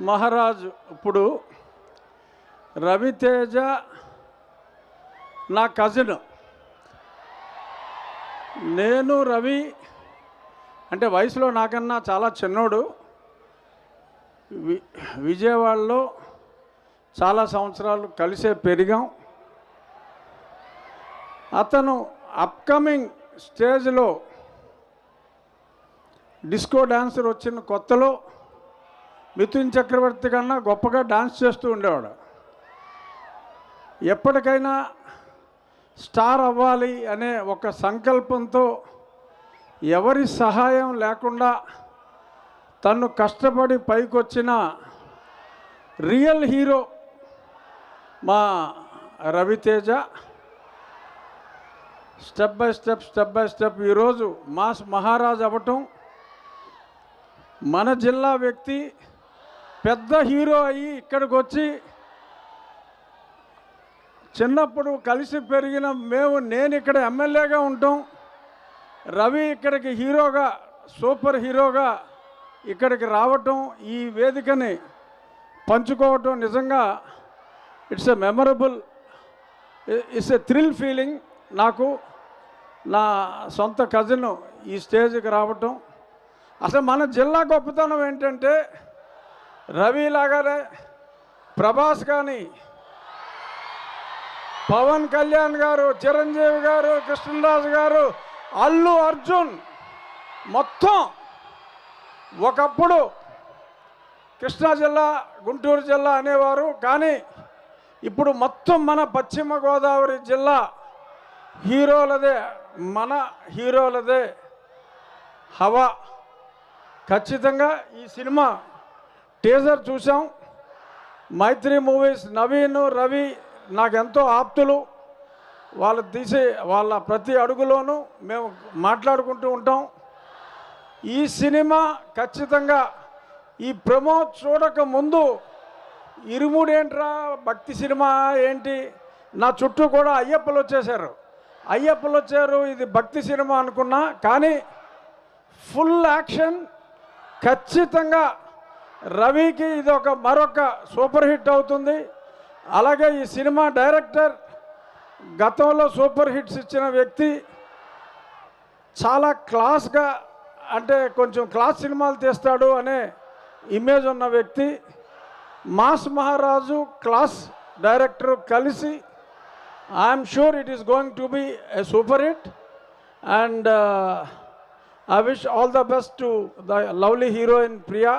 మహారాజు ఇప్పుడు రవితేజ నా కజిన్. నేను రవి అంటే వయసులో నాకన్నా చాలా చిన్నోడు. విజయవాడలో చాలా సంవత్సరాలు కలిసే పెరిగాం. అతను అప్కమింగ్ స్టేజ్లో డిస్కో డాన్సర్ వచ్చిన కొత్తలో మిథున్ చక్రవర్తి కన్నా గొప్పగా డాన్స్ చేస్తూ ఉండేవాడు. ఎప్పటికైనా స్టార్ అవ్వాలి అనే ఒక సంకల్పంతో ఎవరి సహాయం లేకుండా తను కష్టపడి పైకొచ్చిన రియల్ హీరో మా రవితేజ. స్టెప్ బై స్టెప్ ఈరోజు మాస్ మహారాజ్ అవ్వటం, మన జిల్లా వ్యక్తి పెద్ద హీరో అయ్యి ఇక్కడికి వచ్చి చిన్నప్పుడు కలిసి పెరిగిన నేను ఇక్కడ ఎమ్మెల్యేగా ఉంటాం, రవి ఇక్కడికి హీరోగా సూపర్ హీరోగా ఇక్కడికి రావటం, ఈ వేదికని పంచుకోవటం నిజంగా it's a memorable, it's a thrill feeling. నాకు నా సొంత కజిన్ ఈ స్టేజ్కి రావటం, అసలు మన జిల్లా గొప్పతనం ఏంటంటే రవి లాగానే ప్రభాస్ కానీ, పవన్ కళ్యాణ్ గారు, చిరంజీవి గారు, కృష్ణరాజు గారు, అల్లు అర్జున్ మొత్తం ఒకప్పుడు కృష్ణా జిల్లా, గుంటూరు జిల్లా అనేవారు. కానీ ఇప్పుడు మొత్తం మన పశ్చిమ గోదావరి జిల్లా హీరోలదే, మన హీరోలదే హవా. ఖచ్చితంగా ఈ సినిమా టీజర్ చూసాం. మైత్రి మూవీస్ నవీన్, రవి నాకెంతో ఆప్తులు. వాళ్ళు తీసే వాళ్ళ ప్రతి అడుగులోనూ మేము మాట్లాడుకుంటూ ఉంటాం. ఈ సినిమా ఖచ్చితంగా ఈ ప్రమోట్ చూడక ముందు ఇరుముడేంట్రా భక్తి సినిమా ఏంటి, నా చుట్టూ కూడా అయ్యప్పలు వచ్చారు, ఇది భక్తి సినిమా అనుకున్నా. కానీ ఫుల్ యాక్షన్. ఖచ్చితంగా రవికి ఇది మరొక సూపర్ హిట్ అవుతుంది. అలాగే ఈ సినిమా డైరెక్టర్ గతంలో సూపర్ హిట్స్ ఇచ్చిన వ్యక్తి, చాలా క్లాస్గా అంటే కొంచెం క్లాస్ సినిమాలు తీస్తాడు అనే ఇమేజ్ ఉన్న వ్యక్తి. మాస్ మహారాజు క్లాస్ డైరెక్టర్ కలిసి I'm sure it is going to be a super hit. And I wish all the best to the lovely heroine Priya.